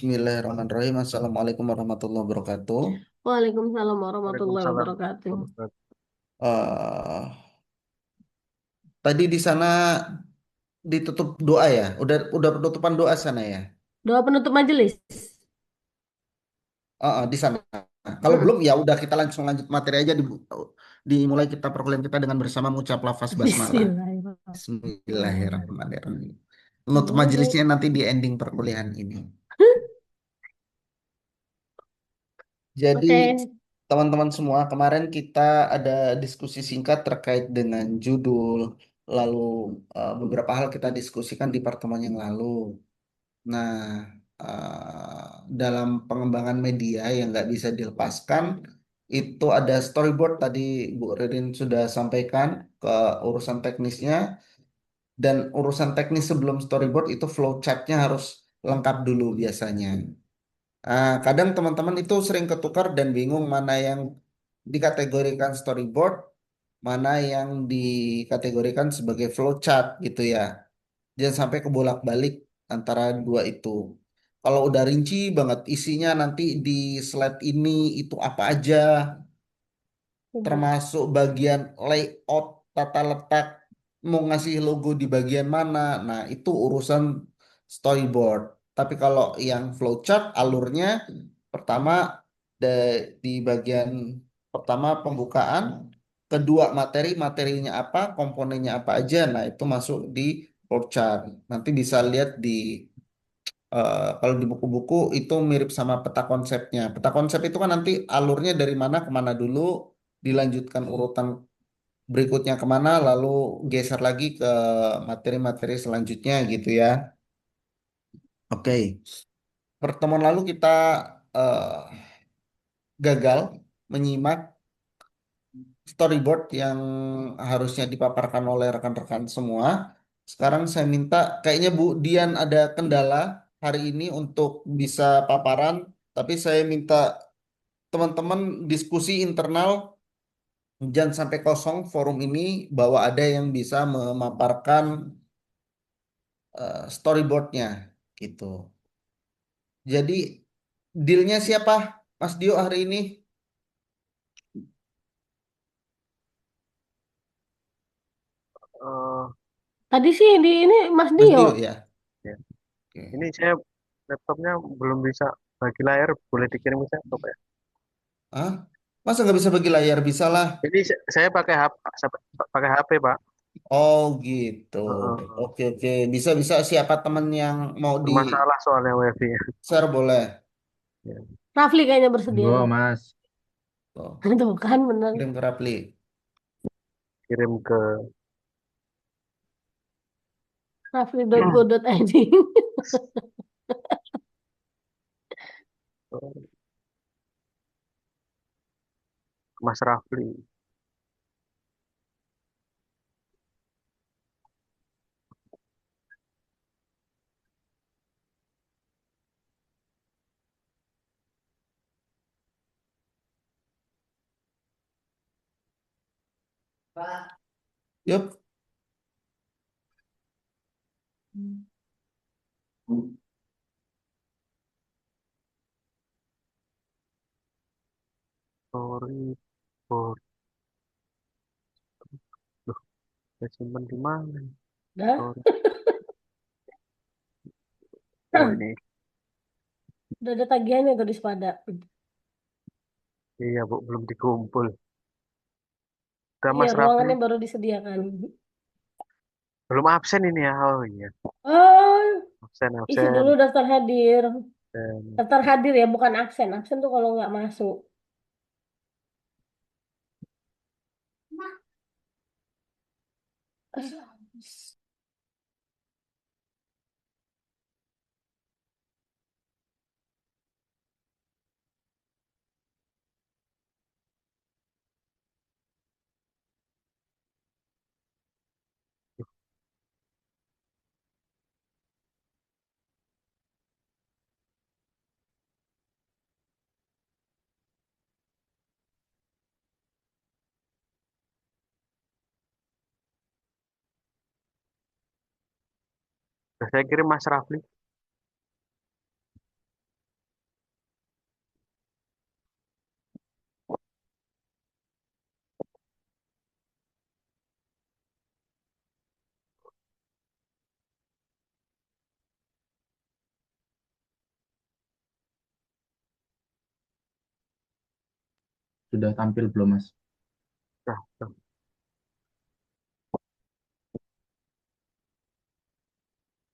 Bismillahirrahmanirrahim. Assalamualaikum warahmatullahi wabarakatuh. Waalaikumsalam warahmatullahi Waalaikumsalam wabarakatuh. warahmatullahi wabarakatuh. Eh, Tadi di sana ditutup doa ya? Udah penutupan doa sana ya? Doa penutup majelis. Di sana. Kalau Mm-mm. belum ya udah kita langsung lanjut materi aja dimulai kita perkuliahan kita dengan bersama mengucap lafaz basmalah. Bismillahirrahmanirrahim. Bismillahirrahmanirrahim. Penutup majelisnya nanti di ending perkuliahan ini. Jadi Oke, teman-teman semua, kemarin kita ada diskusi singkat terkait dengan judul, lalu beberapa hal kita diskusikan di pertemuan yang lalu. Nah, dalam pengembangan media yang nggak bisa dilepaskan, itu ada storyboard tadi Bu Ririn sudah sampaikan ke urusan teknisnya, dan urusan teknis sebelum storyboard itu flow chartnya harus lengkap dulu biasanya. Kadang teman-teman itu sering ketukar dan bingung mana yang dikategorikan storyboard, mana yang dikategorikan sebagai flowchart gitu ya. Jangan sampai kebolak-balik antara dua itu. Kalau udah rinci banget isinya nanti di slide ini itu apa aja, sudah. termasuk bagian layout, tata letak, mau ngasih logo di bagian mana. Nah, itu urusan storyboard. Tapi kalau yang flowchart alurnya pertama di bagian pertama pembukaan, kedua materinya apa, komponennya apa aja. Nah, itu masuk di flowchart. Nanti bisa lihat kalau di buku-buku itu mirip sama peta konsepnya. Peta konsep itu kan nanti alurnya dari mana ke mana dulu, dilanjutkan urutan berikutnya kemana, lalu geser lagi ke materi-materi selanjutnya gitu ya. Oke, pertemuan lalu kita eh, gagal menyimak storyboard yang harusnya dipaparkan oleh rekan-rekan semua. Sekarang saya minta, kayaknya Bu Dian ada kendala hari ini untuk bisa paparan, tapi saya minta teman-teman diskusi internal, jangan sampai kosong forum ini, bahwa ada yang bisa memaparkan storyboardnya gitu. Jadi dealnya siapa, Mas Dio hari ini? Eh, Tadi sih di ini Mas Mas Dio. Dio ya. ya. Ini Oke. saya laptopnya belum bisa bagi layar, boleh dikirim ke saya, Pak, ya? Hah? Masa nggak bisa bagi layar? Bisa lah. Ini saya pakai HP, pakai HP, Pak. Oh gitu. Heeh. Oke oke. Bisa bisa siapa temen yang mau di Bermasalah soalnya WiFi-nya. share boleh. Ya. Rafli kayaknya bersedia Monggo, tuh. Mas. Tuh, Tuh kan bener. kirim ke Rapli. Kirim ke Rafli.go.id. Mas Rafli. Yup. Storyboard. Loh, saya simpan di mana? Dah, Story. Oh ini. udah ada tagihannya tuh di Sepada. Iya, Bu, belum dikumpul. Udah Iya, Mas Rafli. ruangannya baru disediakan. Belum absen ini ya. Oh iya. Oh, Absen, isi dulu absen. daftar hadir. Dan Daftar hadir ya, bukan absen. Absen tuh kalau nggak masuk. saya kirim Mas Rafli. sudah tampil belum, Mas? Nah, nah,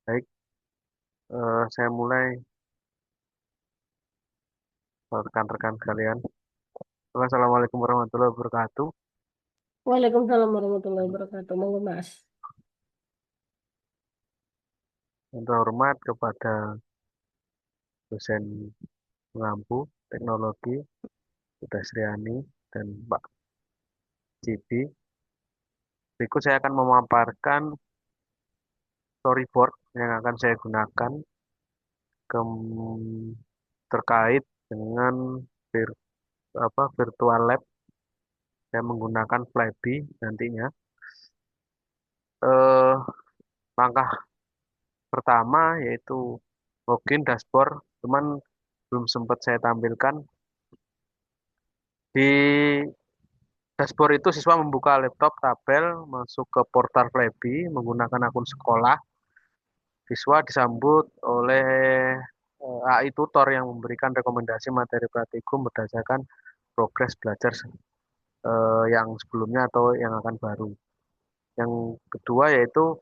baik, saya mulai rekan-rekan sekalian. Assalamualaikum warahmatullahi wabarakatuh. Waalaikumsalam warahmatullahi wabarakatuh. Monggo Mas. Yang terhormat kepada dosen pengampu teknologi Uda Sriani dan Pak Cibi. Berikut saya akan memaparkan storyboard yang akan saya gunakan terkait dengan virtual lab. Saya menggunakan Flabby nantinya. Eh, Langkah pertama yaitu login dashboard, cuman belum sempat saya tampilkan. Di dashboard itu siswa membuka laptop, tabel, masuk ke portal Flabby menggunakan akun sekolah. Siswa disambut oleh AI tutor yang memberikan rekomendasi materi praktikum berdasarkan progres belajar yang sebelumnya atau yang akan baru. Yang kedua yaitu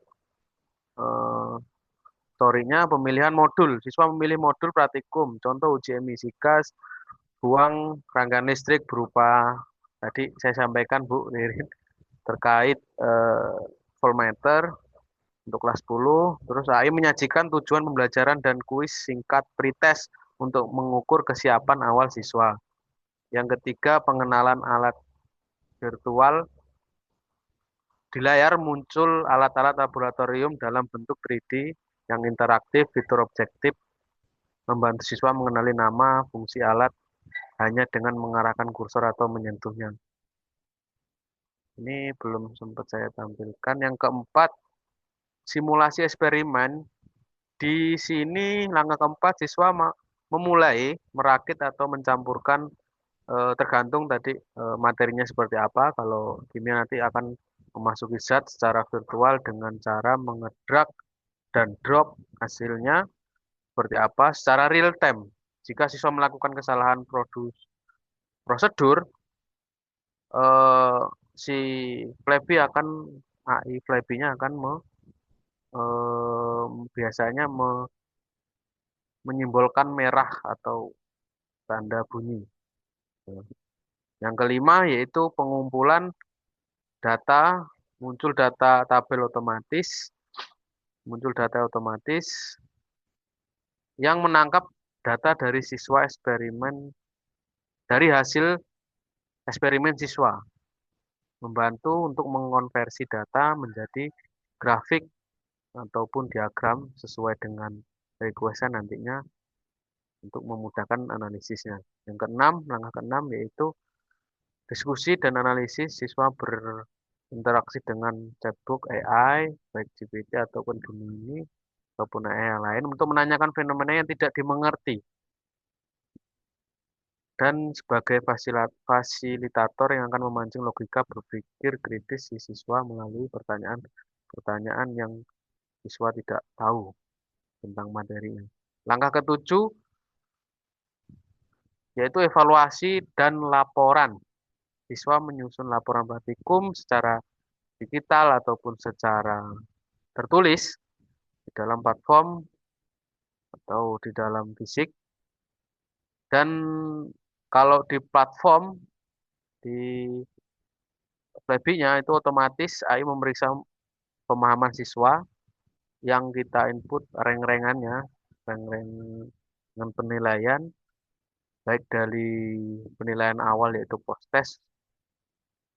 eh, story-nya pemilihan modul. Siswa memilih modul praktikum, contoh uji emisi gas, buang rangkaian listrik berupa tadi saya sampaikan Bu Ririn terkait voltmeter untuk kelas 10. Terus AI menyajikan tujuan pembelajaran dan kuis singkat pretest untuk mengukur kesiapan awal siswa. Yang ketiga, pengenalan alat virtual. Di layar muncul alat-alat laboratorium dalam bentuk 3D yang interaktif, fitur objektif, membantu siswa mengenali nama, fungsi alat hanya dengan mengarahkan kursor atau menyentuhnya. Ini belum sempat saya tampilkan. Yang keempat, simulasi eksperimen. Di sini langkah keempat siswa memulai merakit atau mencampurkan tergantung tadi materinya seperti apa. Kalau kimia nanti akan memasuki zat secara virtual dengan cara mengedrag dan drop hasilnya seperti apa secara real time. Jika siswa melakukan kesalahan prosedur, eh, si Flappy akan AI Flappy-nya akan biasanya menyimbolkan merah atau tanda bunyi. Yang kelima yaitu pengumpulan data, muncul data tabel otomatis, muncul data otomatis yang menangkap data dari siswa eksperimen, dari hasil eksperimen siswa, membantu untuk mengonversi data menjadi grafik ataupun diagram sesuai dengan request nantinya untuk memudahkan analisisnya. Yang keenam, langkah keenam yaitu diskusi dan analisis siswa berinteraksi dengan chatbot AI, baik GPT ataupun Gemini ataupun AI yang lain untuk menanyakan fenomena yang tidak dimengerti dan sebagai fasilitator yang akan memancing logika berpikir kritis si siswa melalui pertanyaan-pertanyaan yang siswa tidak tahu tentang materinya. Langkah ketujuh yaitu evaluasi dan laporan. Siswa menyusun laporan praktikum secara digital ataupun secara tertulis di dalam platform atau di dalam fisik. Dan kalau di platform di Flabby-nya itu otomatis AI memeriksa pemahaman siswa yang kita input rank-rankannya, rank-rank dengan penilaian baik dari penilaian awal yaitu post test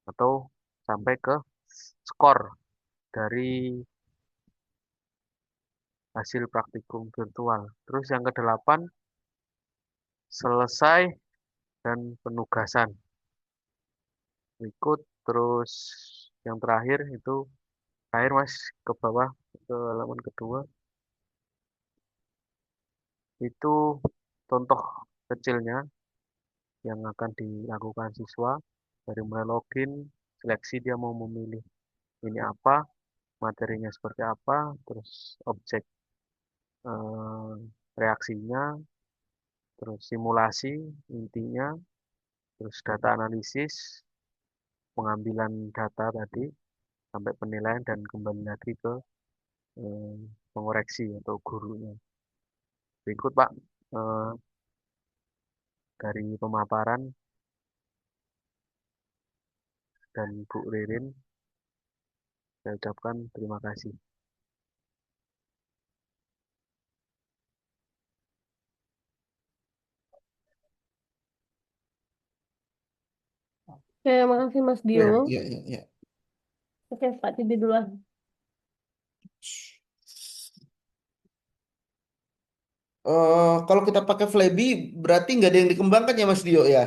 atau sampai ke skor dari hasil praktikum virtual. Terus yang kedelapan, selesai dan penugasan. Berikut terus yang terakhir itu terakhir Mas ke bawah ke halaman kedua itu contoh kecilnya yang akan dilakukan siswa dari mulai login, seleksi dia mau memilih ini apa, materinya seperti apa, terus objek reaksinya, terus simulasi intinya, terus data analisis, pengambilan data tadi, sampai penilaian dan kembali lagi ke eh, pengoreksi atau gurunya. Berikut Pak, eh, dari pemaparan dan Bu Ririn, saya ucapkan terima kasih. Oke, makasih Mas Dio. Ya, ya, ya, ya. Oke, Pak Tibi duluan. Kalau kita pakai Flaby berarti nggak ada yang dikembangkan ya Mas Dio ya?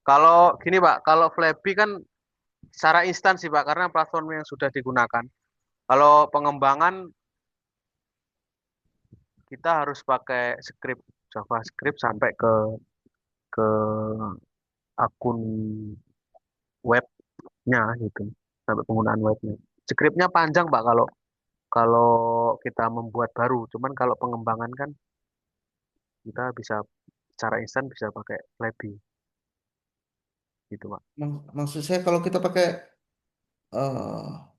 Kalau gini Pak, kalau Flappy kan secara instan sih Pak, karena platform yang sudah digunakan. Kalau pengembangan kita harus pakai script JavaScript sampai ke akun webnya gitu, sampai penggunaan webnya. Scriptnya panjang Pak kalau kalau kita membuat baru. Cuman kalau pengembangan kan kita bisa secara instan bisa pakai Flappy gitu Pak. Maksud saya kalau kita pakai eh,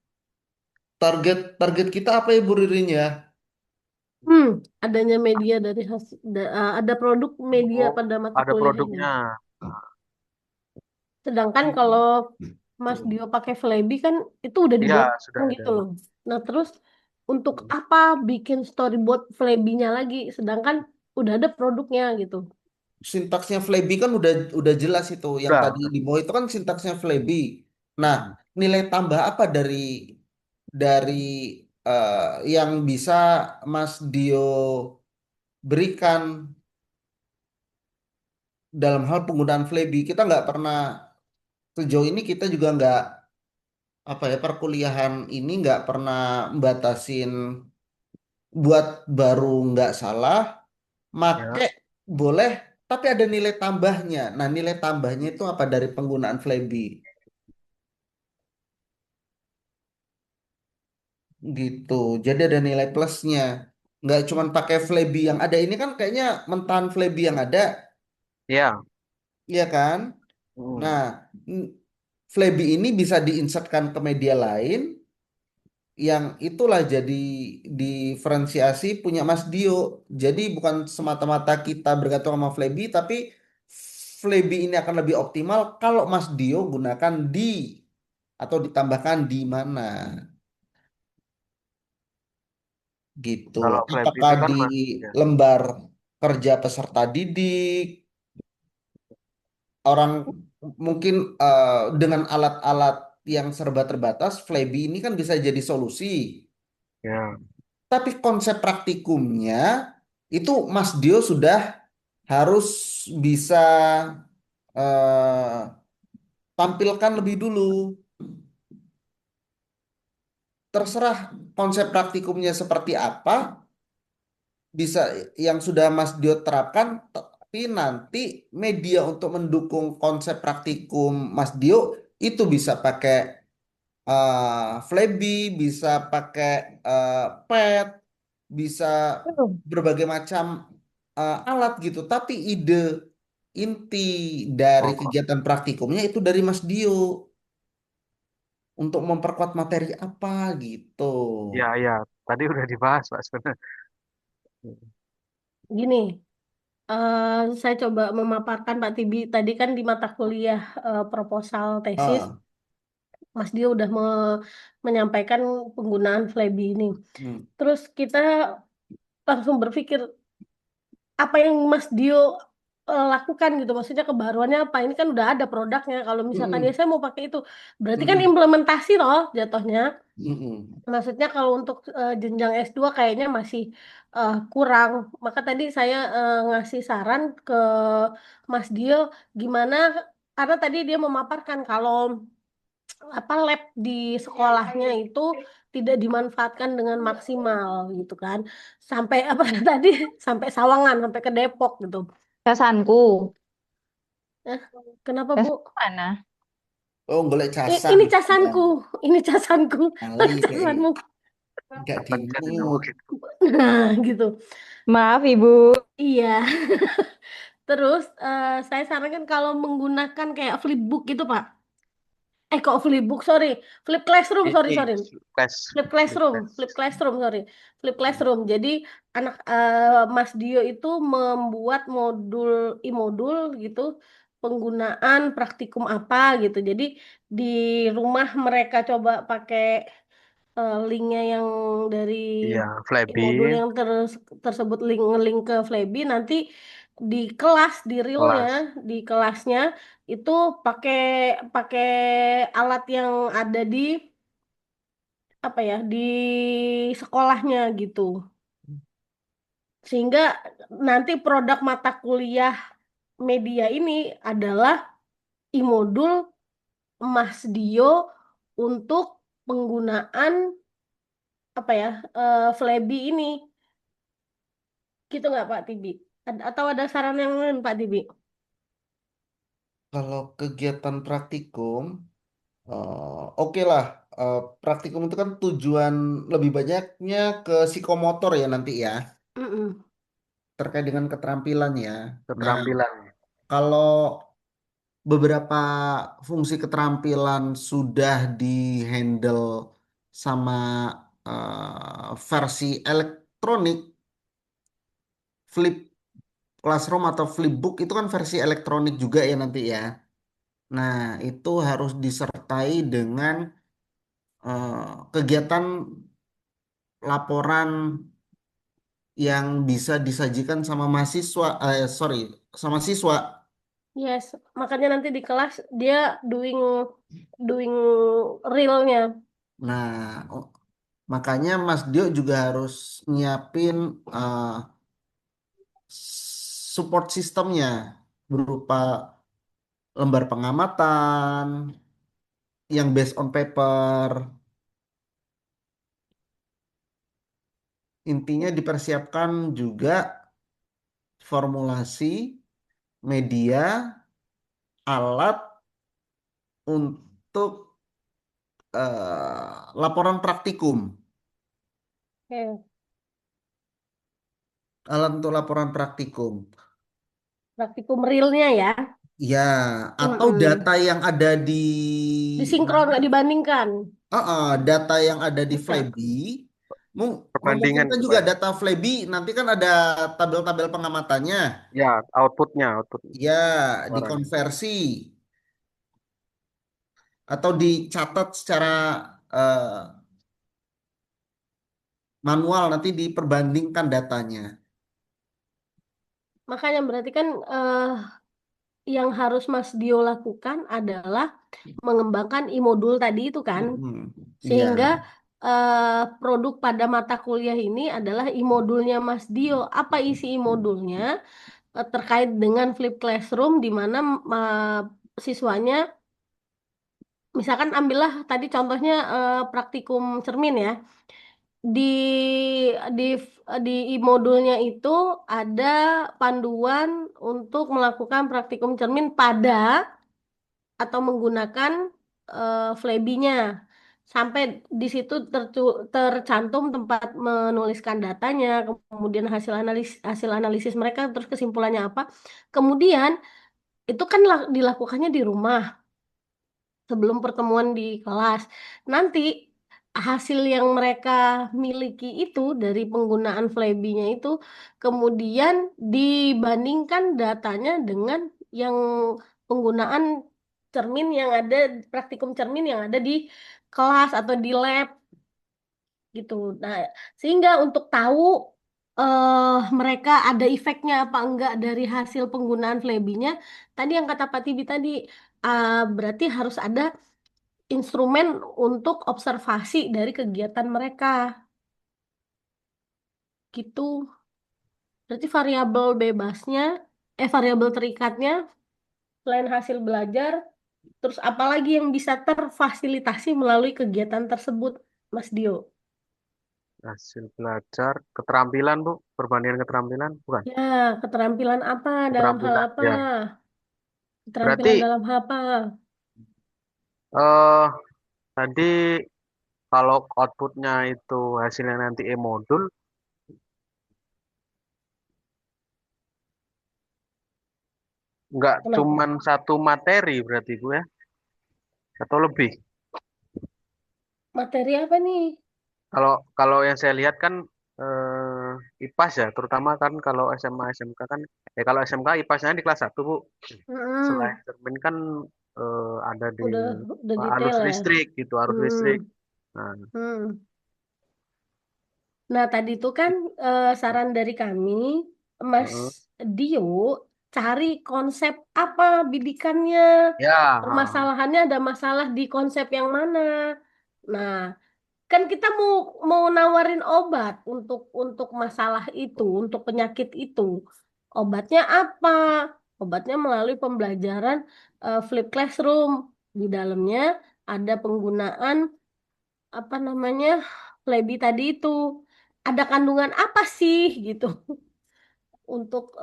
target target kita apa ya Bu Ririn ya? Hmm, adanya media dari hasil, ada produk media Oh, pada mata ada kuliah ini. produknya. Sedangkan kalau Mas Gitu. Dio pakai Flaby kan itu udah Iya, dibuat sudah ada. gitu loh. Nah, terus untuk apa bikin storyboard Flaby-nya lagi sedangkan udah ada produknya gitu. Sintaksnya Flaby kan udah jelas itu. Yang Udah, tadi udah. di bawah itu kan sintaksnya Flaby. Nah, nilai tambah apa dari yang bisa Mas Dio berikan dalam hal penggunaan Flaby? Kita nggak pernah sejauh ini kita juga nggak apa ya perkuliahan ini nggak pernah batasin buat baru nggak salah, make Ya. boleh, tapi ada nilai tambahnya. Nah, nilai tambahnya itu apa dari penggunaan Flaby? Gitu. Jadi ada nilai plusnya. Nggak cuma pakai Flaby yang ada ini kan kayaknya mentahan Flaby yang ada, Iya. iya kan? Mm. Nah, n- Flaby ini bisa diinsertkan ke media lain yang itulah jadi diferensiasi punya Mas Dio. Jadi bukan semata-mata kita bergantung sama Flaby, tapi Flaby ini akan lebih optimal kalau Mas Dio gunakan di atau ditambahkan di mana gitu. Kalau Flappy Apakah itu kan di mas, ya, lembar kerja peserta didik, orang mungkin dengan alat-alat yang serba terbatas, Flaby ini kan bisa jadi solusi. ya, Tapi konsep praktikumnya itu Mas Dio sudah harus bisa eh, tampilkan lebih dulu. Terserah konsep praktikumnya seperti apa, bisa yang sudah Mas Dio terapkan, tapi nanti media untuk mendukung konsep praktikum Mas Dio itu bisa pakai Flaby, bisa pakai eh, pad, bisa Hmm. berbagai macam alat gitu. Tapi ide inti dari oh, kegiatan praktikumnya itu dari Mas Dio untuk memperkuat materi apa gitu. ya, ya. Tadi udah dibahas Pak sebenarnya. Gini, eh, saya coba memaparkan Pak Tibi tadi kan di mata kuliah proposal tesis, Ah, Mas Dio udah menyampaikan penggunaan Flaby ini. hmm, Terus kita langsung berpikir apa yang Mas Dio lakukan gitu, maksudnya kebaruannya apa? Ini kan udah ada produknya. Kalau misalkan ya hmm, saya mau pakai itu, berarti kan hmm, implementasi loh jatuhnya. hmm, hmm. Maksudnya kalau untuk jenjang S2 kayaknya masih kurang. Maka tadi saya ngasih saran ke Mas Dio gimana karena tadi dia memaparkan kalau apa lab di sekolahnya itu tidak dimanfaatkan dengan maksimal gitu kan. Sampai apa tadi sampai Sawangan, sampai ke Depok gitu. Casanku. Eh, kenapa Bu? Casanku mana? Oh, golek casan. Ini Ya, casanku, ini casanku, kali kayak casanmu. nggak Pencet itu dimut. gitu. Nah, gitu. Maaf, Ibu. Iya. Terus saya sarankan kalau menggunakan kayak flipbook gitu Pak. Kok flipbook, sorry. Flip classroom, sorry, Ini sorry. flash, Flip flash. classroom, sorry. Flip classroom. Jadi anak Mas Dio itu membuat modul i-modul gitu, penggunaan praktikum apa gitu. Jadi di rumah mereka coba pakai linknya yang dari Iya, Flappy modul yang tersebut link ke Flabby, nanti di kelas di realnya kelas. di kelasnya itu pakai pakai alat yang ada di apa ya di sekolahnya gitu, sehingga nanti produk mata kuliah media ini adalah i-modul Mas Dio untuk penggunaan apa ya Flabby ini. Gitu nggak Pak Tibi? Atau ada saran yang lain Pak Tibi? Kalau kegiatan praktikum, oke lah. Praktikum itu kan tujuan lebih banyaknya ke psikomotor ya nanti ya, Mm-mm. terkait dengan keterampilan ya. Nah, Keterampilan. kalau beberapa fungsi keterampilan sudah dihandle sama versi elektronik, flip classroom atau flipbook itu kan versi elektronik juga ya nanti ya. Nah, itu harus disertai dengan kegiatan laporan yang bisa disajikan sama mahasiswa, sorry, sama siswa. Yes, makanya nanti di kelas dia doing doing realnya. Nah, makanya Mas Dio juga harus nyiapin support sistemnya berupa lembar pengamatan yang based on paper. Intinya dipersiapkan juga formulasi, media, alat untuk laporan praktikum. Oke, Alat untuk laporan praktikum. praktikum realnya ya. Ya, atau data Mm-mm. yang ada di Disinkron mana? nggak dibandingkan. Data yang ada di Bisa. Flabby, Perbandingan memungkinkan itu juga Pak. data Flabby nanti kan ada tabel-tabel pengamatannya. Ya, output Ya, suaranya. dikonversi atau dicatat secara eh, manual nanti diperbandingkan datanya. Makanya berarti kan yang harus Mas Dio lakukan adalah mengembangkan i-modul tadi itu kan. Mm-mm. Iya, Sehingga produk pada mata kuliah ini adalah i-modulnya Mas Dio. Apa isi i-modulnya? Terkait dengan flip classroom di mana siswanya misalkan ambillah tadi contohnya praktikum cermin ya. Di di di modulnya itu ada panduan untuk melakukan praktikum cermin pada atau menggunakan Flabby-nya. Sampai di situ tercantum tempat menuliskan datanya, kemudian hasil analisis mereka, terus kesimpulannya apa. Kemudian itu kan dilakukannya di rumah sebelum pertemuan di kelas. Nanti hasil yang mereka miliki itu dari penggunaan Flabby-nya itu kemudian dibandingkan datanya dengan yang penggunaan cermin yang ada praktikum cermin yang ada di kelas atau di lab gitu. Nah, sehingga untuk tahu mereka ada efeknya apa enggak dari hasil penggunaan Flabby-nya, tadi yang kata Pak Tibi tadi berarti harus ada instrumen untuk observasi dari kegiatan mereka gitu. Berarti variabel bebasnya, variabel terikatnya selain hasil belajar, terus apalagi yang bisa terfasilitasi melalui kegiatan tersebut, Mas Dio? Hasil belajar, keterampilan Bu, perbandingan keterampilan, bukan? Ya, keterampilan apa dalam hal Keterampilan, apa? ya. Keterampilan Berarti dalam hal apa? eh tadi kalau outputnya itu hasilnya nanti e-modul, nggak Kenapa? cuman satu materi berarti Bu ya, atau lebih. Materi apa nih? Kalau kalau yang saya lihat kan IPAS ya, terutama kan kalau SMA SMK kan, ya kalau SMK IPAS-nya di kelas satu Bu. Selain Hmm, cermin kan ada di udah udah arus detail ya. listrik gitu, arus listrik. Hmm, Nah, hmm. Nah, tadi itu kan saran dari kami, Mas heeh. Dio cari konsep apa bidikannya. Ya, heeh. Permasalahannya ada masalah di konsep yang mana. Nah, kan kita mau mau nawarin obat untuk masalah itu, untuk penyakit itu. Obatnya apa? Obatnya melalui pembelajaran flip classroom. Di dalamnya ada penggunaan apa namanya? Lebih tadi itu. Ada kandungan apa sih gitu untuk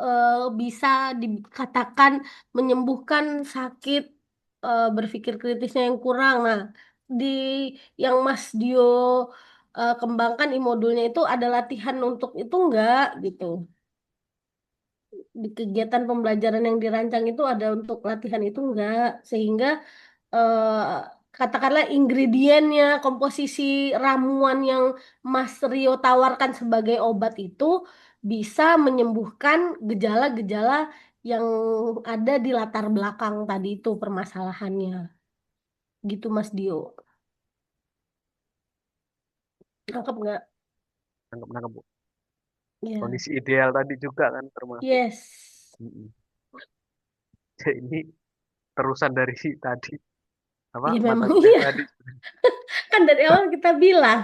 bisa dikatakan menyembuhkan sakit berpikir kritisnya yang kurang. Nah, di yang Mas Dio kembangkan di modulnya itu ada latihan untuk itu enggak gitu. Di kegiatan pembelajaran yang dirancang itu ada untuk latihan itu enggak, sehingga eh, katakanlah ingredientnya, komposisi ramuan yang Mas Rio tawarkan sebagai obat itu bisa menyembuhkan gejala-gejala yang ada di latar belakang tadi itu permasalahannya. Gitu Mas Dio. Nangkep nggak? Nangkep nangkep Bu. Ya. Kondisi ideal tadi juga kan termasuk. Yes. Mm-mm. Ya, ini terusan dari tadi apa Ya mata memang kuliah iya. tadi. Kan dari awal kita bilang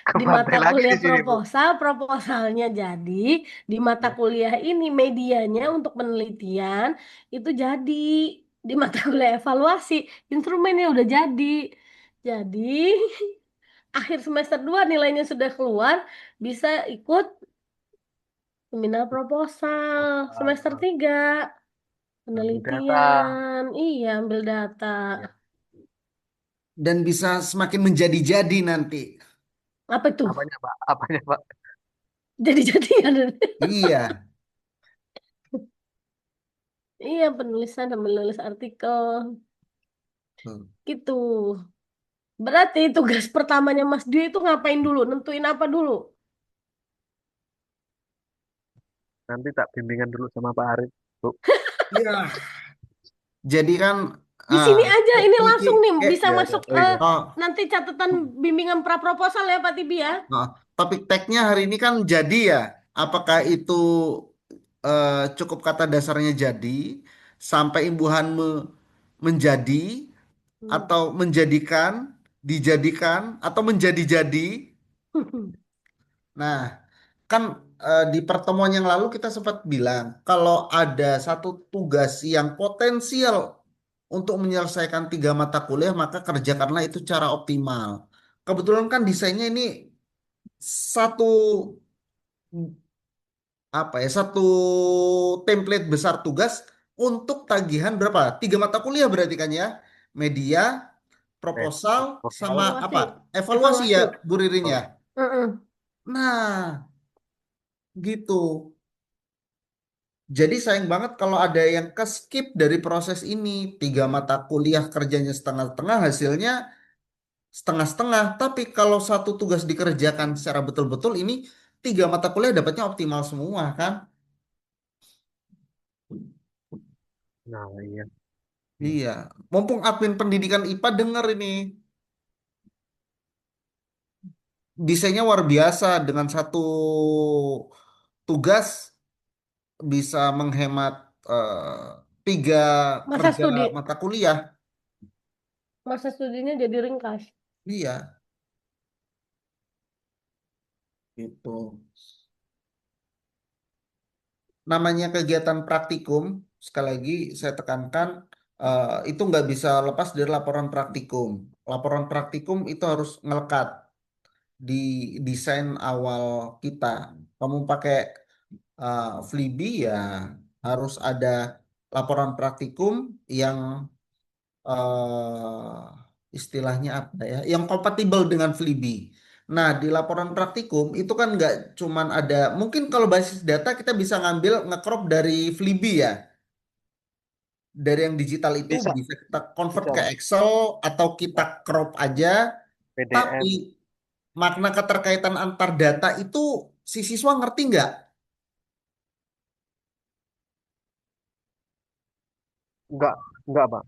Ke di mata pantai lagi kuliah di sini Bu. proposal, proposalnya jadi, di mata Ya. kuliah ini medianya untuk penelitian itu jadi, di mata kuliah evaluasi instrumennya udah jadi. Jadi akhir semester 2 nilainya sudah keluar, bisa ikut seminar proposal semester 3 Ambil data. penelitian. Iya, ambil data. Ya. Dan bisa semakin menjadi-jadi nanti. Apa itu? Apanya Pak? Apanya Pak? Jadi-jadian. Iya. Iya, penulisan dan menulis artikel. Hmm. Gitu. Berarti tugas pertamanya Mas Dwi itu ngapain dulu? Nentuin apa dulu? Nanti tak bimbingan dulu sama Pak Arif Bu. Iya. Jadi kan Di ah sini aja, ini teknik langsung nih kayak bisa Iya, iya. masuk Oh iya. nanti catatan bimbingan pra proposal ya Pak Tibi ya. nah, topik tagnya hari ini kan jadi ya. Apakah itu cukup kata dasarnya jadi sampai imbuhan menjadi Hmm. atau menjadikan, dijadikan atau menjadi-jadi. Nah, kan di pertemuan yang lalu kita sempat bilang kalau ada satu tugas yang potensial untuk menyelesaikan 3 mata kuliah, maka kerjakanlah itu cara optimal. Kebetulan kan desainnya ini satu apa ya, satu template besar tugas untuk tagihan berapa? 3 mata kuliah berarti kan ya? Media, Eh, proposal, sama proposal. apa? Evaluasi. Evaluasi ya, Evaluasi. Bu Ririn ya. Heeh. Nah, gitu. Jadi sayang banget kalau ada yang ke skip dari proses ini. 3 mata kuliah kerjanya setengah-setengah, hasilnya setengah-setengah. Tapi kalau satu tugas dikerjakan secara betul-betul, ini 3 mata kuliah dapatnya optimal semua kan? Nah, iya. Iya. Mumpung admin pendidikan IPA denger ini. Desainnya luar biasa. Dengan satu tugas bisa menghemat 3 Masa kerja studi. mata kuliah. Masa studinya jadi ringkas. Iya, gitu. Namanya kegiatan praktikum, sekali lagi saya tekankan, itu nggak bisa lepas dari laporan praktikum. Laporan praktikum itu harus ngelekat di desain awal kita. Kamu pakai Flibi ya harus ada laporan praktikum yang istilahnya apa ya, yang kompatibel dengan Flibi. Nah, di laporan praktikum itu kan nggak cuman ada, mungkin kalau basis data kita bisa ngambil ngecrop dari Flibi ya. dari yang digital itu Bisa, bisa kita convert bisa ke Pak. Excel atau kita crop aja, tapi PDF. makna keterkaitan antar data itu si siswa ngerti nggak? Enggak, enggak Pak.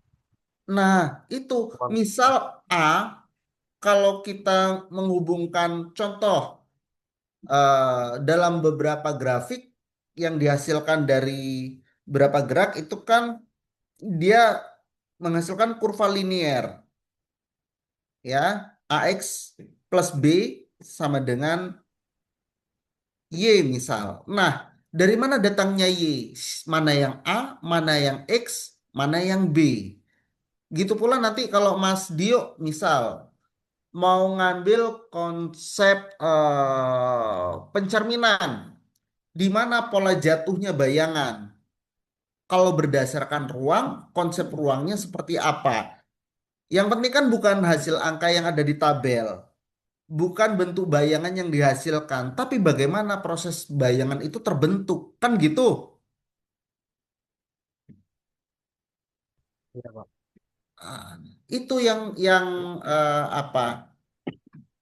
Nah, itu Kurang. misal A, kalau kita menghubungkan contoh dalam beberapa grafik yang dihasilkan dari berapa gerak itu kan dia menghasilkan kurva linier ya, AX plus B sama dengan Y misal. Nah, dari mana datangnya Y? Mana yang A, mana yang X, mana yang B? Gitu pula nanti kalau Mas Dio misal mau ngambil konsep pencerminan, di mana pola jatuhnya bayangan. Kalau berdasarkan ruang, konsep ruangnya seperti apa? Yang penting kan bukan hasil angka yang ada di tabel, bukan bentuk bayangan yang dihasilkan, tapi bagaimana proses bayangan itu terbentuk, kan gitu. Iya Pak. Ah, itu yang apa?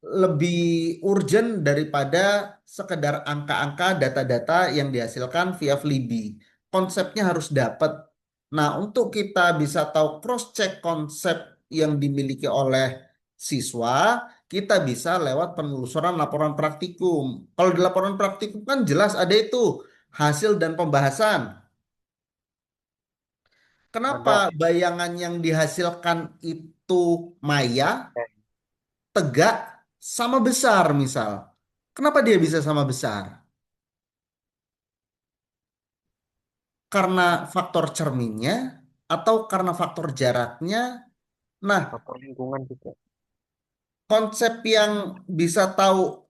Lebih urgent daripada sekedar angka-angka data-data yang dihasilkan via Flibi. Konsepnya harus dapat. Nah, untuk kita bisa tahu cross-check konsep yang dimiliki oleh siswa, kita bisa lewat penelusuran laporan praktikum. Kalau di laporan praktikum kan jelas ada itu hasil dan pembahasan. Kenapa Ada. bayangan yang dihasilkan itu maya, tegak, sama besar misal? Kenapa dia bisa sama besar? Karena faktor cerminnya atau karena faktor jaraknya. Nah, Faktor lingkungan juga. konsep yang bisa tahu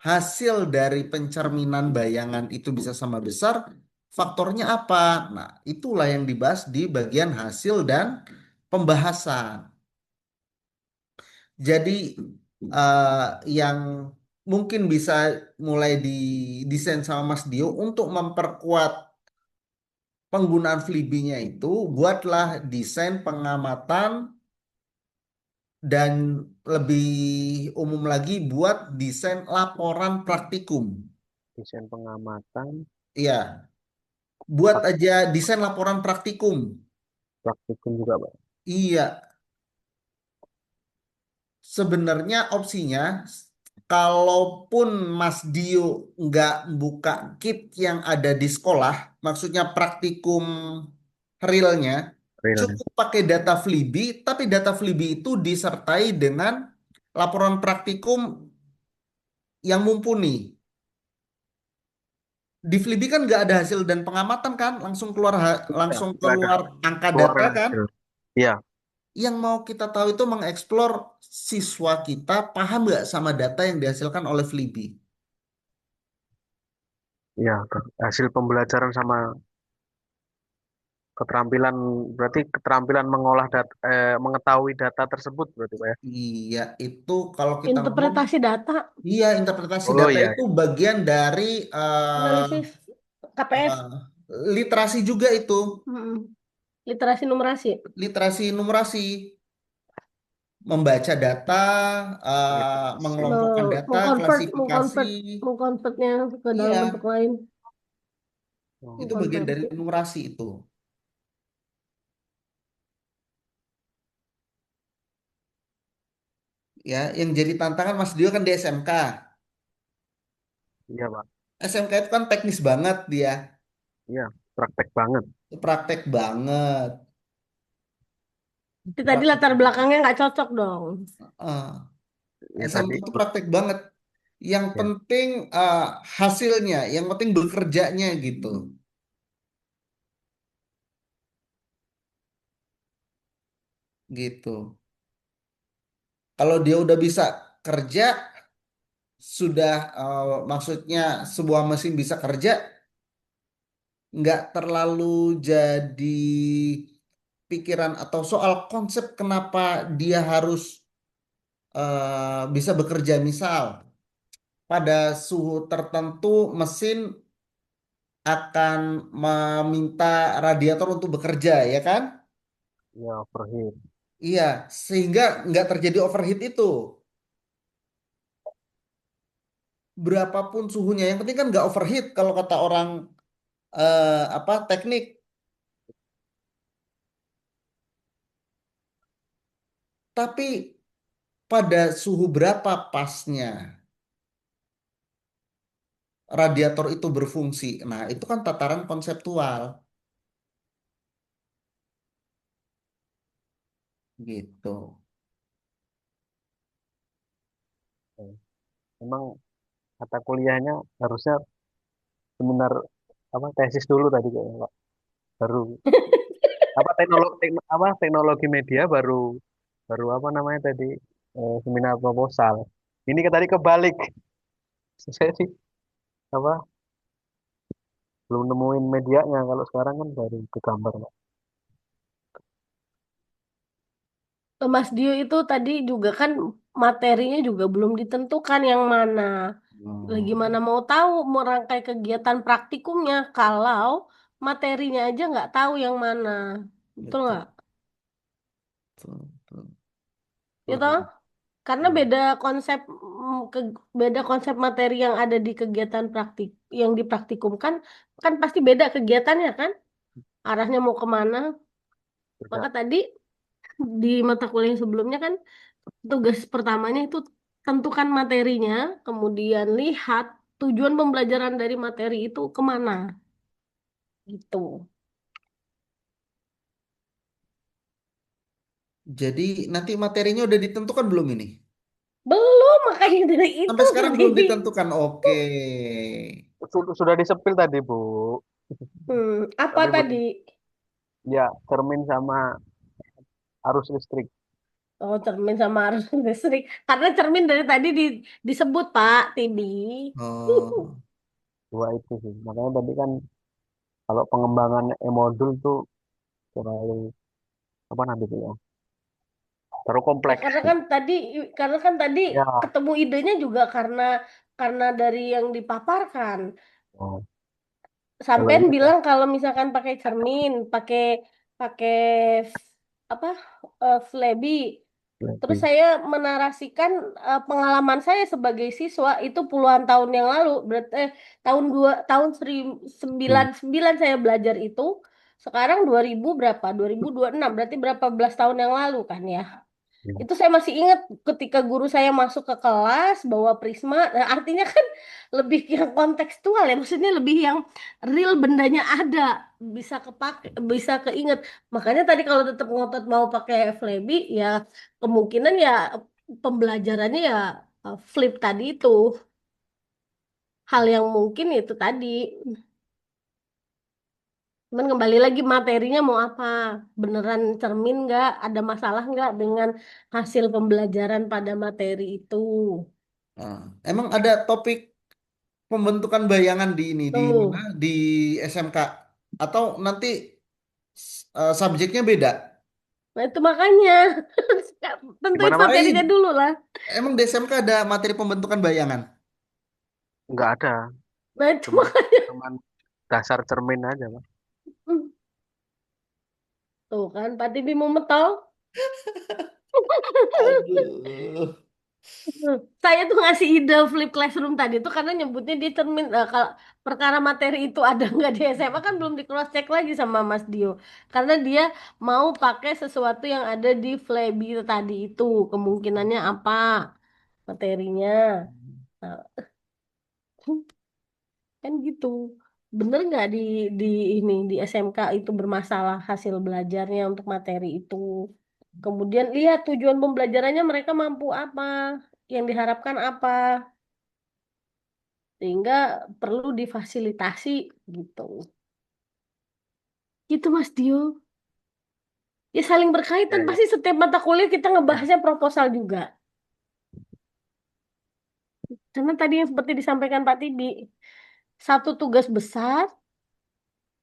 hasil dari pencerminan bayangan itu bisa sama besar, faktornya apa? Nah, itulah yang dibahas di bagian hasil dan pembahasan. Jadi, yang mungkin bisa mulai didesain sama Mas Dio untuk memperkuat penggunaan Flibi-nya itu, buatlah desain pengamatan dan lebih umum lagi buat desain laporan praktikum. Desain pengamatan, Iya, buat aja desain laporan praktikum. praktikum juga Pak. Iya, sebenarnya opsinya, kalaupun Mas Dio nggak buka kit yang ada di sekolah, maksudnya praktikum realnya, Real. cukup pakai data Flibi, tapi data Flibi itu disertai dengan laporan praktikum yang mumpuni. Di Flibi kan nggak ada hasil dan pengamatan kan, langsung keluar Iya, langsung nggak ada. keluar angka Keluar data kan. hasil. Iya, Yang mau kita tahu itu mengeksplor siswa kita paham nggak sama data yang dihasilkan oleh Flibi. iya. Hasil pembelajaran sama keterampilan, berarti keterampilan mengolah data, mengetahui data tersebut berarti Pak ya. Iya, itu kalau kita ngomong, Interpretasi data, iya interpretasi Oh data iya, itu bagian dari analisis KPS, eh, literasi juga itu, mm, literasi numerasi, literasi numerasi, membaca data, literasi. mengelompokkan data, mengkonvert, klasifikasi. mengkonvertnya ke dalam bentuk Iya, lain, itu bagian dari mengkonversi. numerasi itu. Ya, yang jadi tantangan Mas Dio kan di SMK. Iya Pak. SMK itu kan teknis banget dia, Iya, praktek banget. praktek banget, Jadi tadi praktek. latar belakangnya nggak cocok dong. Ya SMK tadi. itu praktek banget. Yang Ya, penting eh, hasilnya, yang penting bekerjanya gitu, gitu. Kalau dia udah bisa kerja, sudah maksudnya sebuah mesin bisa kerja, nggak terlalu jadi pikiran atau soal konsep kenapa dia harus bisa bekerja. Misal pada suhu tertentu mesin akan meminta radiator untuk bekerja, ya kan? Ya, overheat. Iya, sehingga nggak terjadi overheat itu. Berapapun suhunya, yang penting kan nggak overheat kalau kata orang apa teknik. Tapi pada suhu berapa pasnya radiator itu berfungsi? Nah, itu kan tataran konseptual gitu. Ya. Memang kata kuliahnya harusnya seminar apa tesis dulu tadi kayaknya Pak. Baru apa teknologi media baru baru apa namanya tadi seminar proposal. Ini tadi kebalik. Saya sih apa belum nemuin medianya kalau sekarang kan baru ke gambar Pak. Mas Dio itu tadi juga kan materinya juga belum ditentukan yang mana. Hmm, Gimana mau tahu merangkai kegiatan praktikumnya kalau materinya aja nggak tahu yang mana. Betul betul, nggak? betul, betul. Gitu? Waduh. Karena Hmm. beda konsep materi yang ada di kegiatan praktik yang dipraktikumkan kan pasti beda kegiatannya kan? Arahnya mau kemana? Beda. Maka tadi di mata kuliah yang sebelumnya kan tugas pertamanya itu tentukan materinya, kemudian lihat tujuan pembelajaran dari materi itu kemana, gitu. Jadi nanti materinya udah ditentukan belum ini? Belum, makanya dari itu Sampai sekarang belum tadi. ditentukan. Oke. Sudah disepil tadi Bu. Apa Tapi tadi? belum ya cermin sama arus listrik. Oh, cermin sama arus listrik. Karena cermin dari tadi disebut Pak Tibi. Oh, Dua itu sih. Makanya tadi kan kalau pengembangan e-modul tuh terlalu apa nanti tuh ya? Terlalu Ya kompleks. karena kan tadi Ya. ketemu idenya juga karena dari yang dipaparkan. Oh, kalau Sampean ini kan bilang kalau misalkan pakai cermin, pakai apa Flaby. Terus lebih. saya menarasikan pengalaman saya sebagai siswa itu puluhan tahun yang lalu, berarti tahun 1999 saya belajar itu. Sekarang 2000 berapa? 2026 berarti berapa belas tahun yang lalu kan ya? Ya. Itu saya masih ingat ketika guru saya masuk ke kelas bawa prisma, nah, artinya kan lebih yang kontekstual ya, maksudnya lebih yang real bendanya ada, bisa kepakai, bisa keinget. Makanya tadi kalau tetap ngotot mau pakai Flaby ya kemungkinan ya pembelajarannya ya flip tadi itu. Hal yang mungkin itu tadi. Cuman kembali lagi materinya mau apa? Beneran cermin nggak? Ada masalah nggak dengan hasil pembelajaran pada materi itu? ah. Emang ada topik pembentukan bayangan di ini di mana Tuh. di SMK atau nanti subjeknya beda? Nah itu makanya tentuin Gimana Pak? materinya dulu lah. Emang di SMK ada materi pembentukan bayangan? Nggak ada. Nah itu Cuman makanya. cuman dasar cermin aja Pak. Tuh kan Pak Tibi mau metol. Aduh. Saya tuh ngasih ide flip classroom tadi tuh karena nyebutnya dia cermin. Kalau perkara materi itu ada nggak di SMA kan belum di cross check lagi sama Mas Dio. Karena dia mau pakai sesuatu yang ada di Flaby tadi itu. Kemungkinannya apa materinya. Nah, kan gitu. Bener nggak di ini di SMK itu bermasalah hasil belajarnya untuk materi itu. Kemudian lihat tujuan pembelajarannya mereka mampu apa, yang diharapkan apa, sehingga perlu difasilitasi gitu. Gitu Mas Dio. Ya saling berkaitan, Ya, ya. pasti setiap mata kuliah kita Ya. ngebahasnya proposal juga. Karena tadi yang seperti disampaikan Pak Tibi, satu tugas besar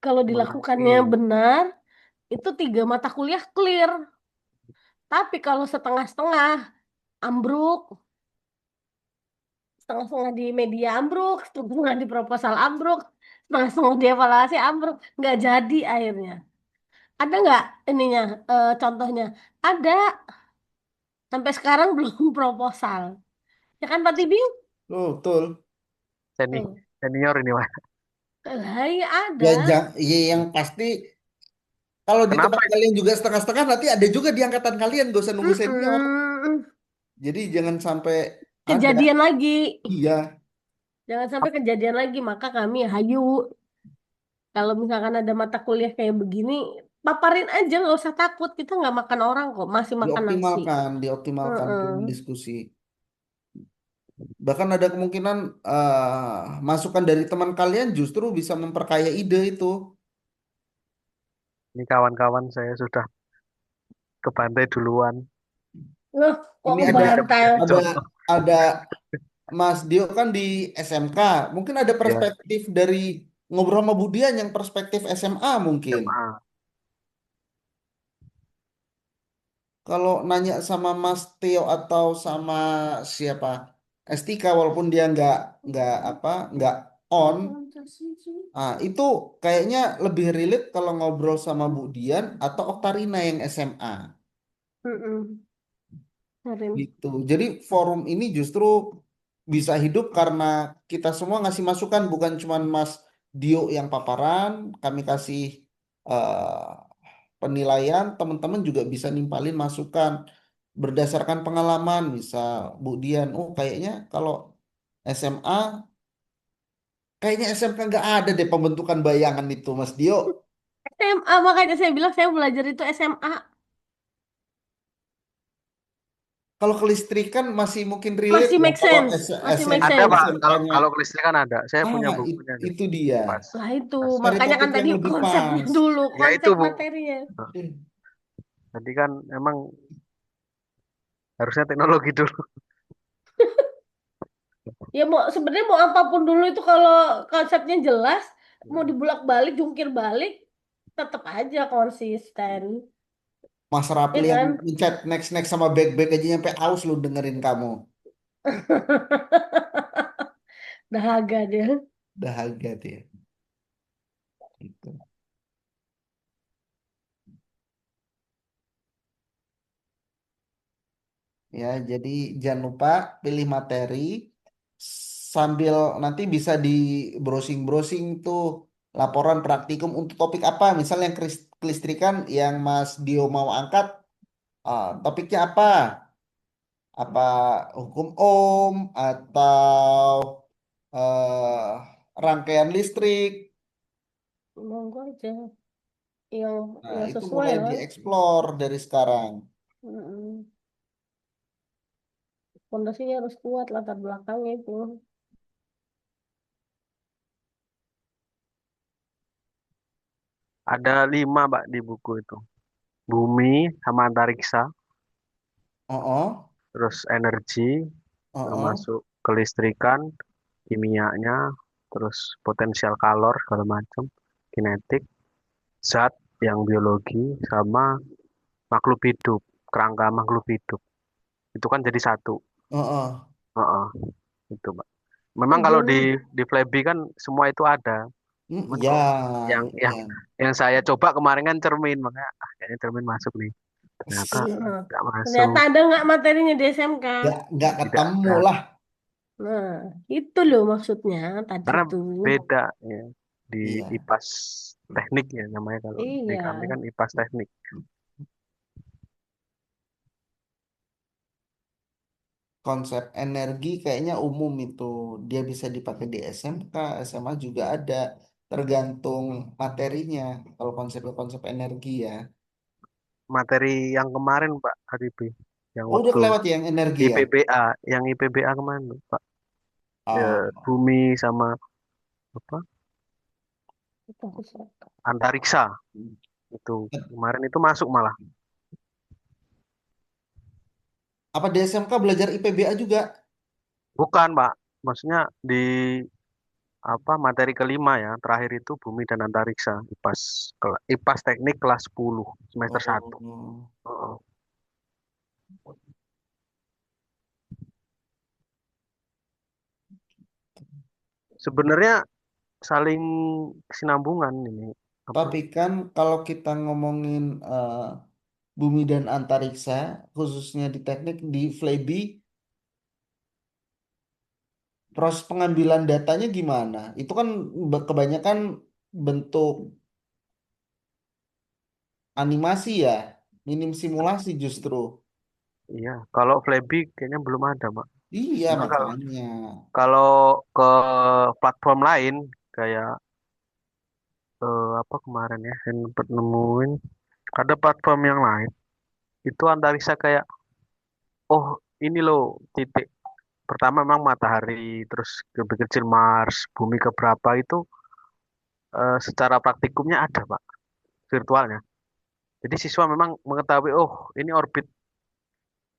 kalau dilakukannya Mengerti. benar, itu 3 mata kuliah clear. Tapi kalau setengah-setengah, ambruk, setengah-setengah di media ambruk, setengah di proposal ambruk, setengah-setengah di evaluasi ambruk, nggak jadi akhirnya. Ada nggak ininya, contohnya? Ada, sampai sekarang belum proposal. Ya kan Pak Tibi? Oh, betul. Tuh. Senior ini, Pak. Lah, iya ada. Ya, ya, yang pasti kalau di Kenapa tempat kalian juga setengah-setengah, nanti ada juga di angkatan kalian, gak usah nunggu senior. Mm-mm. Jadi jangan sampai ada. Kejadian lagi. Iya, Jangan sampai kejadian lagi. Maka kami hayu. Kalau misalkan ada mata kuliah kayak begini, paparin aja, nggak usah takut. Kita nggak makan orang kok, masih makan nasi. dioptimalkan Heeh. tim diskusi. Bahkan ada kemungkinan masukan dari teman kalian justru bisa memperkaya ide itu. ini kawan-kawan saya sudah kebantai duluan. Loh, kok Ini Ini udah kebantai? menjadi ada contoh ada Mas Dio kan di SMK. Mungkin ada ya perspektif dari ngobrol sama Budian yang perspektif SMA mungkin. SMA. Kalau nanya sama Mas Tio atau sama siapa Estika, walaupun dia nggak apa nggak on, itu kayaknya lebih relate kalau ngobrol sama Bu Dian atau Oktarina yang SMA Mm-mm. Karim. gitu. Jadi forum ini justru bisa hidup karena kita semua ngasih masukan, bukan cuman Mas Dio yang paparan, kami kasih eh, penilaian, teman-teman juga bisa nimpalin masukan berdasarkan pengalaman. Bisa Bu Dian, oh kayaknya kalau SMA, kayaknya SMK nggak ada deh pembentukan bayangan itu, Mas Dio. SMA, makanya saya bilang saya belajar itu SMA. Kalau kelistrikan masih mungkin relate Masih ya. make Kalau sense. Masih make Ada, sense. Pak. Kalau SMK-nya, kalau kelistrikan ada. Saya punya it- bukunya nih. itu dia. Pas. Lah itu, Pas. Cari makanya kan topik tadi yang lebih konsepnya pas. dulu, Ya itu, konsep Bu. materinya. Nah, tadi kan emang harusnya teknologi dulu. Ya mau sebenarnya mau apapun dulu itu kalau konsepnya jelas, mau dibulak-balik, jungkir balik, tetap aja konsisten. Mas Ya Rapli yang kan? mencet next next sama back back aja nyampe aus lu dengerin kamu. Dahaga dia. Dahaga dia. Gitu. Ya, jadi jangan lupa pilih materi sambil nanti bisa di browsing-browsing tuh laporan praktikum untuk topik apa. Misalnya yang kelistrikan yang Mas Dio mau angkat, topiknya apa? Apa hukum ohm atau eh, rangkaian listrik? Monggo aja. Yang Nah, yang itu sesuai mulai lah. dieksplor dari sekarang. Mm-mm. Fondasinya harus kuat latar belakangnya itu. Ada 5, Pak, di buku itu. Bumi sama antariksa, Oh, oh, terus energi, oh, oh, termasuk kelistrikan, kimianya, terus potensial kalor segala macam, kinetik, zat yang biologi sama makhluk hidup, kerangka makhluk hidup. Itu kan jadi satu. oh, oh. Heeh, itu, Pak. Memang kalau di Tujuannya Flebi kan semua itu ada. Cuman Ya, kok yang yang ya. yang saya coba kemarin kan cermin, makanya kayaknya cermin masuk nih. Ternyata nah, nggak ternyata masuk, ada nggak materinya di SMK? Nggak tidak ketemu ada. lah. Nah, itu loh maksudnya tadi Karena tuh. beda ya di Iya. IPAS teknik ya namanya, kalau di Iya. kami kan IPAS teknik. Konsep energi kayaknya umum itu. Dia bisa dipakai di SMK, SMA juga ada. Tergantung materinya. Kalau konsep energi ya. Materi yang kemarin Pak Haribi, yang Oh, udah waktu kelewat ya yang energi ya? IPBA, yang IPBA kemarin tuh, Pak. Oh, Bumi sama apa? Itu harus rekam. Antariksa itu kemarin itu masuk malah. apa di SMK belajar IPBA juga? Bukan, Pak. Maksudnya di apa materi kelima ya, terakhir itu bumi dan antariksa, IPAS IPAS teknik kelas 10 semester 1. Oh, Heeh. Sebenarnya saling kesinambungan ini. Apa? Tapi kan kalau kita ngomongin bumi dan antariksa, khususnya di teknik di Flebi, proses pengambilan datanya gimana? Itu kan kebanyakan bentuk animasi ya, minim simulasi justru. Iya, kalau Flebi kayaknya belum ada, Mbak. Iya, Cuma kalau makanya. kalau ke platform lain kayak apa kemarin ya, yang sempat nemuin ada platform yang lain itu antariksa kayak oh ini loh titik pertama memang matahari terus lebih kecil Mars, bumi keberapa itu secara praktikumnya ada Pak virtualnya. Jadi siswa memang mengetahui oh ini orbit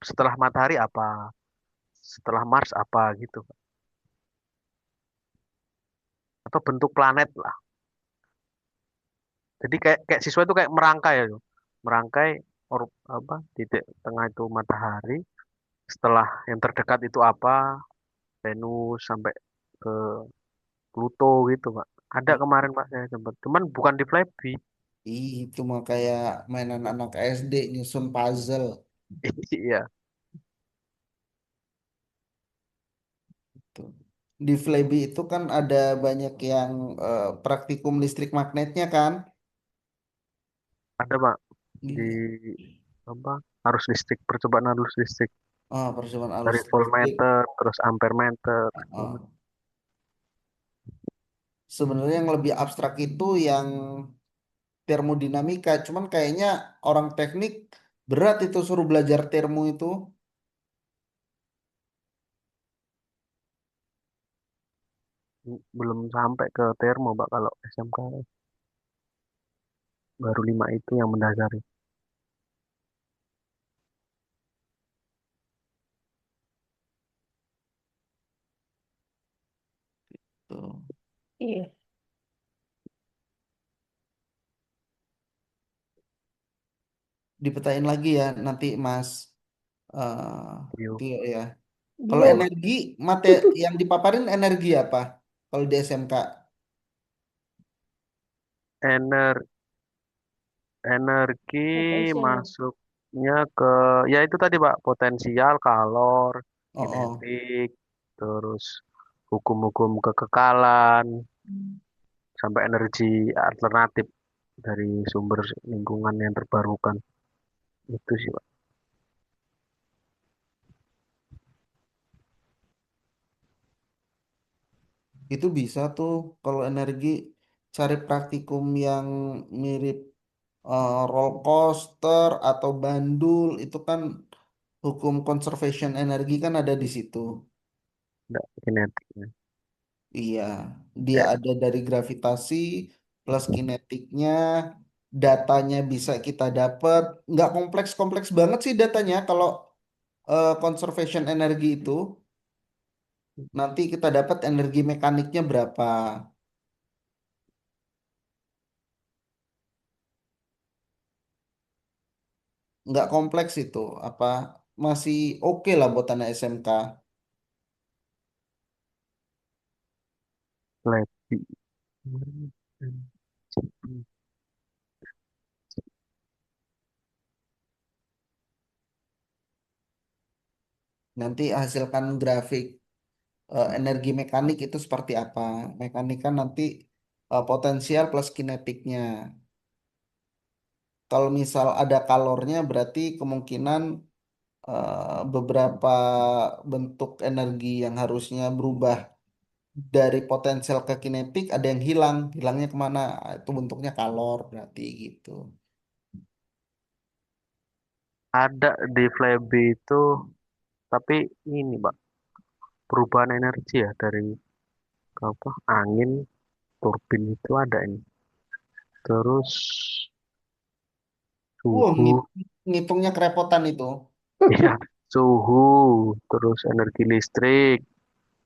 setelah matahari apa, setelah Mars apa gitu, Pak. Atau bentuk planet lah. Jadi kayak kayak siswa itu kayak merangkai ya, merangkai apa titik tengah itu matahari, setelah yang terdekat itu apa, Venus sampai ke Pluto gitu Pak. Ada Oh, kemarin Pak saya sempat, cuman bukan di Flappy. itu mah kayak mainan anak SD nyusun puzzle. Iya, Tuh. Di Flebi itu kan ada banyak yang praktikum listrik magnetnya kan? ada Pak di Iya. apa? Arus listrik, percobaan arus listrik Percobaan arus dari listrik. voltmeter, terus ampermeter. Oh. Sebenarnya yang lebih abstrak itu yang termodinamika. Cuman kayaknya orang teknik berat itu suruh belajar termo itu. Belum sampai ke termo Pak kalau SMK baru 5 itu yang mendasari. Tuh. Iya. Dipetain lagi ya nanti Mas Yuk. Tio ya. Kalau Dio. energi, mate yang dipaparin energi apa? Kalau di SMK? Ener energi Potensial. masuknya ke ya itu tadi Pak, potensial, kalor, Oh, oh. kinetik, terus hukum-hukum kekekalan, sampai energi alternatif dari sumber lingkungan yang terbarukan. Itu sih Pak. Itu bisa tuh kalau energi cari praktikum yang mirip roller coaster atau bandul itu kan hukum conservation energi kan ada di situ. Nggak kinetiknya. Iya, dia Kayak ada dari gravitasi plus kinetiknya, datanya bisa kita dapat. Nggak kompleks-kompleks banget sih datanya kalau conservation energi itu. Nanti kita dapat energi mekaniknya berapa. Nggak kompleks itu. Apa masih oke lah buat anak SMK. lebih. Nanti hasilkan grafik energi mekanik itu seperti apa. Mekanik kan nanti potensial plus kinetiknya. Kalau misal ada kalornya berarti kemungkinan beberapa bentuk energi yang harusnya berubah dari potensial ke kinetik ada yang hilang. Hilangnya kemana? Itu bentuknya kalor berarti gitu. Ada di Flappy itu, tapi ini Pak, perubahan energi ya dari apa angin turbin itu ada ini. Terus Wah, suhu, ngitungnya kerepotan itu. ya suhu, terus energi listrik,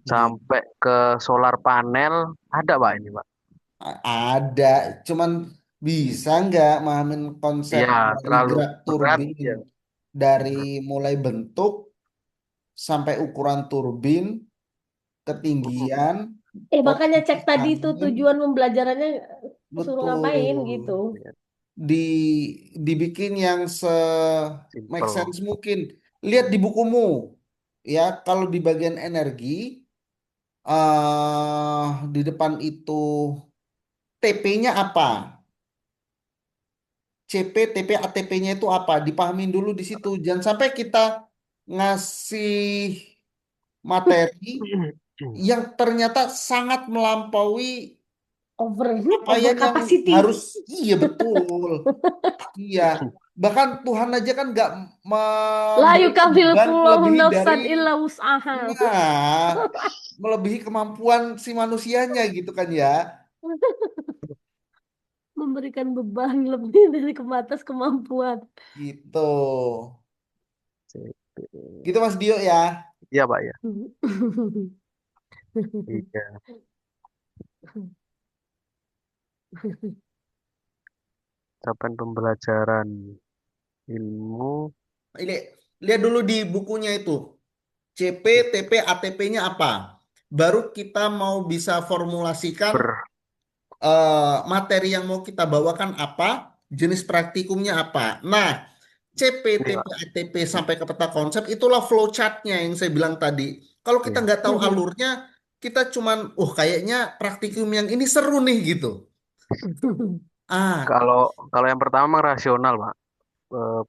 Iya. sampai ke solar panel ada Pak ini Pak. Ada, cuman bisa nggak mahamin konsep Iya, dari terlalu gerak berat turbin ya. dari mulai bentuk sampai ukuran turbin, ketinggian, Makanya posisi cek tadi itu angin. tujuan pembelajarannya. suruh ngapain betul. gitu. Ya, Di dibikin yang make simple. sense mungkin. Lihat di bukumu, ya kalau di bagian energi, di depan itu TP-nya apa? CP, TP, ATP-nya itu apa? Dipahamin dulu di situ. Jangan sampai kita ngasih materi yang ternyata sangat melampaui Over over capaian yang capacity. harus. Iya betul. Iya. Bahkan Tuhan aja kan nggak La memberikan beban yukallifullahu melebihi dari, nafsan illa wus'aha. nah, melebihi kemampuan si manusianya gitu kan ya. Memberikan beban lebih dari kebatas kemampuan. Gitu. CP. Gitu Mas Dio ya. Iya, Pak ya. Iya, capaian pembelajaran ilmu. Ini lihat dulu di bukunya itu. CP, TP, ATP-nya apa? Baru kita mau bisa formulasikan Ber materi yang mau kita bawakan apa, jenis praktikumnya apa. Nah, CP, ini TP, Pak. ATP sampai ke peta konsep itulah flowchart-nya yang saya bilang tadi. Kalau kita Iya. nggak tahu alurnya, kita cuman, oh kayaknya praktikum yang ini seru nih gitu. Ah, Kalau kalau yang pertama memang rasional, Pak.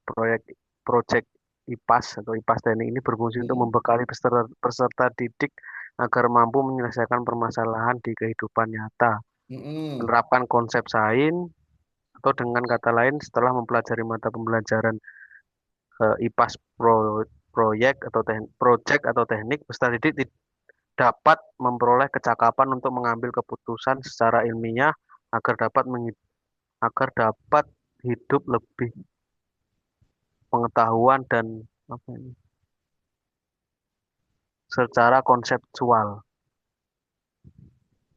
Proyek project IPAS atau IPAS teknik ini berfungsi untuk mm, membekali peserta didik agar mampu menyelesaikan permasalahan di kehidupan nyata, mm, menerapkan konsep sains atau dengan kata lain setelah mempelajari mata pembelajaran IPAS proyek atau project atau teknik, peserta didik dapat memperoleh kecakapan untuk mengambil keputusan secara ilmiah agar agar dapat hidup lebih pengetahuan dan apa ini, secara konseptual.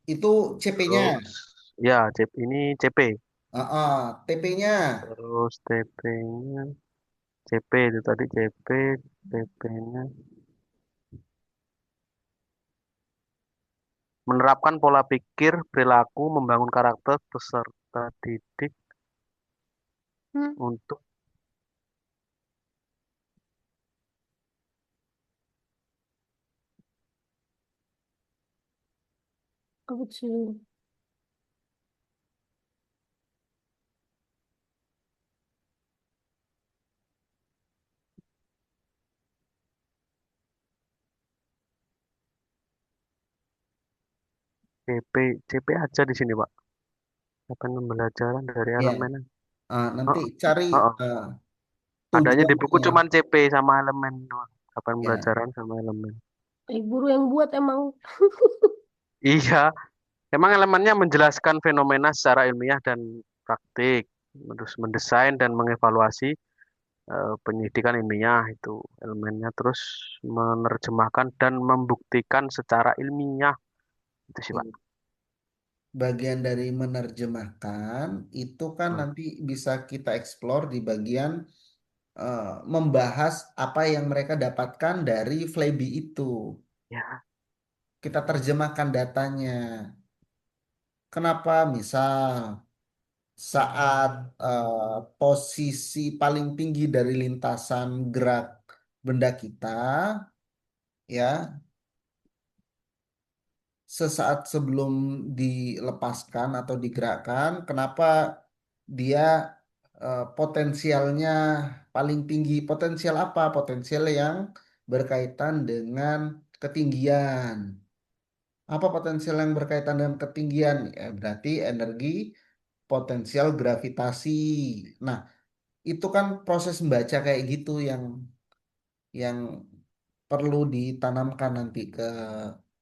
itu CP-nya. Terus ya ini CP. TP-nya. Terus TP-nya CP itu tadi CP, TP-nya menerapkan pola pikir, perilaku, membangun karakter peserta didik untuk Apa sih? CP, CP aja di sini Pak. Apa pembelajaran dari Ya, elemen? nanti Oh, cari oh, oh. eh, Adanya di buku tujuannya. cuman CP sama elemen doang. Apa Ya, pembelajaran sama elemen. Guru yang buat emang. Iya, emang elemennya menjelaskan fenomena secara ilmiah dan praktik, terus mendesain dan mengevaluasi penyidikan ilmiah itu elemennya, terus menerjemahkan dan membuktikan secara ilmiah itu sih Pak. bagian dari menerjemahkan itu kan Hmm, nanti bisa kita explore di bagian membahas apa yang mereka dapatkan dari Flebi itu. ya, Kita terjemahkan datanya. Kenapa? Misal saat posisi paling tinggi dari lintasan gerak benda kita, ya sesaat sebelum dilepaskan atau digerakkan, kenapa dia potensialnya paling tinggi? Potensial apa? Potensial yang berkaitan dengan ketinggian. Apa potensial yang berkaitan dengan ketinggian? Ya, berarti energi potensial gravitasi. Nah, itu kan proses membaca kayak gitu yang perlu ditanamkan nanti ke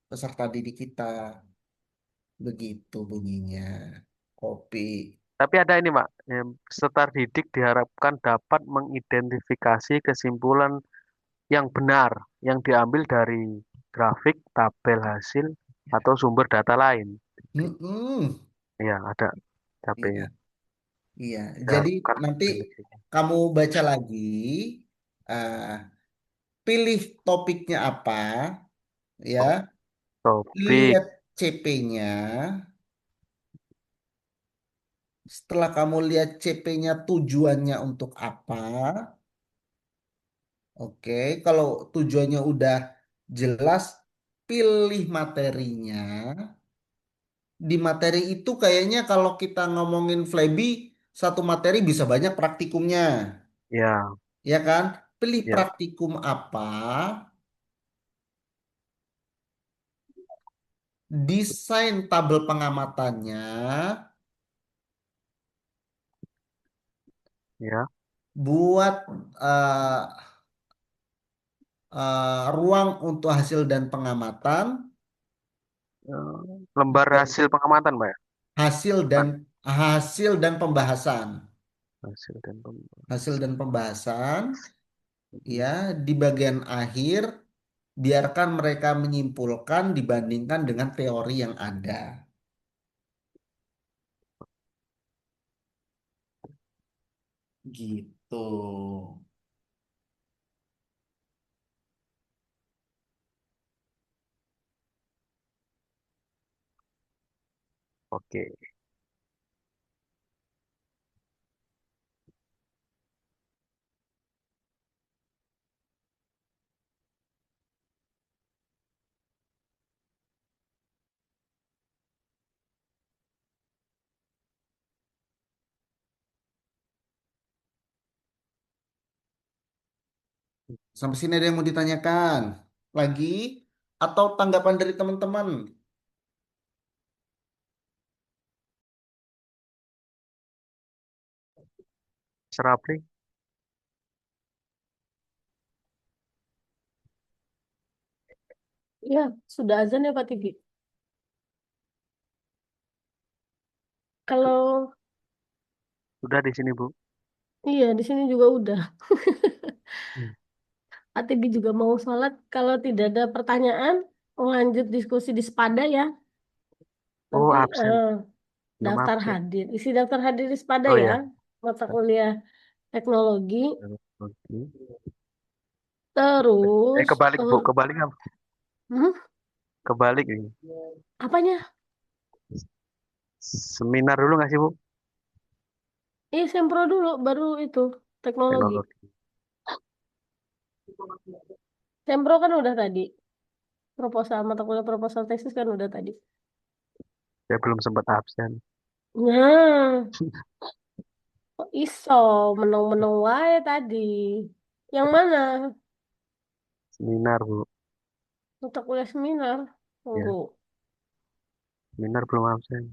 peserta didik kita. Begitu bunyinya. Kopi. tapi ada ini Pak, peserta didik diharapkan dapat mengidentifikasi kesimpulan yang benar yang diambil dari grafik, tabel hasil atau sumber data lain. Mm-mm. Ya, ada Iya, capeknya. iya. Jadi Diharapkan nanti memilikinya. kamu baca lagi, eh, pilih topiknya apa, Oh, ya. topik. Lihat CP-nya, Setelah kamu lihat CP-nya tujuannya untuk apa, oke. Kalau tujuannya udah jelas, pilih materinya. Di materi itu kayaknya kalau kita ngomongin Flabby, satu materi bisa banyak praktikumnya, Ya, ya kan? Pilih ya, praktikum apa, desain tabel pengamatannya, ya. buat eh, ruang untuk hasil dan pengamatan, Lembar dan hasil pengamatan, Pak ya? hasil Pak, dan hasil dan pembahasan. hasil dan Hasil dan pembahasan, pembahasan. ya, di bagian akhir biarkan mereka menyimpulkan dibandingkan dengan teori yang ada. Gitu. Oke. Sampai sini ada yang mau ditanyakan lagi atau tanggapan dari teman-teman? Serapli, Ya, sudah azan ya Pak Tigi. Kalau sudah di sini, Bu. iya di sini juga udah. Hmm. Pak Tigi juga mau sholat. Kalau tidak ada pertanyaan, lanjut diskusi di Sepada ya. Oh, Nanti absen. Belum daftar absen. hadir. Isi daftar hadir di Sepada Oh ya. ya. Mata kuliah teknologi. Oke. Terus, Kebalik, Bu. Kebalik apa? hmm, Kebalik ini. apanya? Seminar dulu nggak sih, Bu? Sempro dulu, baru itu teknologi. Teknologi. Sempro kan udah tadi. Proposal mata kuliah proposal tesis kan udah tadi. Saya belum sempat absen. Nah, kok iso menang-menang wae tadi. Yang mana? Seminar, Bu. Mata kuliah seminar. Tunggu. Ya, seminar belum absen.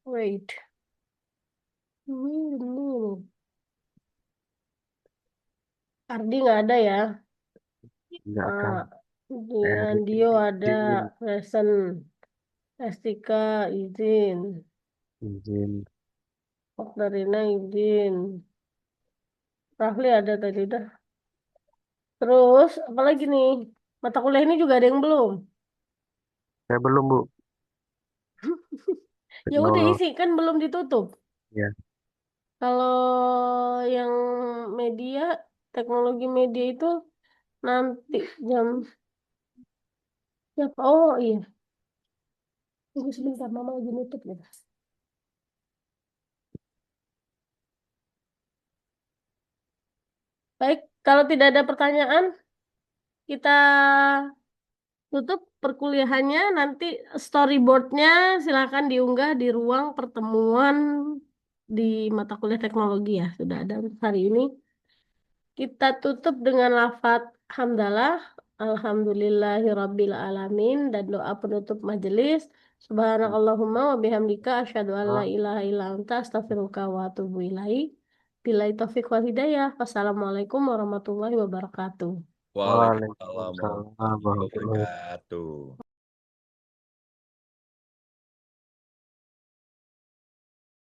Wait. Ini. Ardi nggak ada ya. Nggak ada. Ah, dengan Erik Dio ada. izin. Resen. Estika izin. Izin. Oktarina izin. Rafli ada tadi dah. Terus, apalagi nih? Mata kuliah ini juga ada yang belum. Saya belum, Bu. Ya udah Teknologi. isi, kan belum ditutup. Ya. Kalau yang media, teknologi media itu nanti jam berapa? Oh iya, tunggu sebentar, Mama lagi nutup ya. Baik, kalau tidak ada pertanyaan, kita tutup perkuliahannya. Nanti storyboardnya silakan diunggah di ruang pertemuan di mata kuliah teknologi ya. Sudah ada untuk hari ini. Kita tutup dengan lafaz hamdalah, alhamdulillahirabbil alamin dan doa penutup majelis. Subhanakallahumma wa bihamdika asyhadu an la ilaha illa anta astaghfiruka wa atubu ilaik. Billahi taufiq wal hidayah. Wassalamualaikum warahmatullahi wabarakatuh. Waalaikumsalam Waalaikumsalam warahmatullahi warahmatullahi wabarakatuh.